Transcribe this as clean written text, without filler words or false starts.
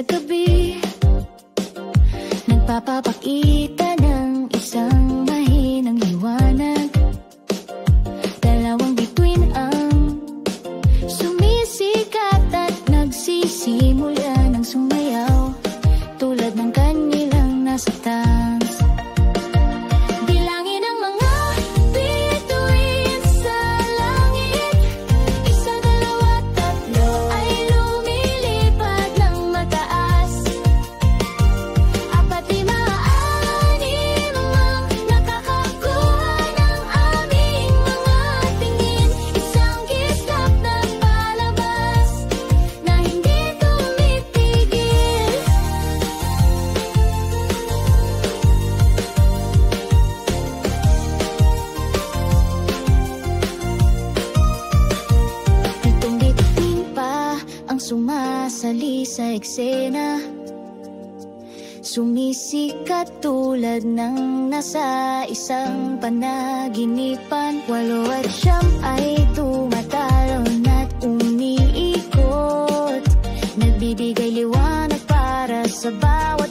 sa gabi, nagpapapakita ng isang mahinang liwanag. Dalawang bituin ang sumisikat at nagsisimula ng sumayaw, tulad ng kanilang nasa dance. Bilangin ang mga bituin sa langit, isa, dalawa, tatlo, ay lumilipad ng mataas. Apat, lima, anim ang nakakakuha ng aming mga tingin. Isang kislap na palabas na hindi tumitigil. Pitong bituin pa ang sumasali sa eksena, sumisikat tulad ng nasa isang panaginipan. 8 at 9 ay tumatalon at umiikot, nagbibigay liwanag para sa bawat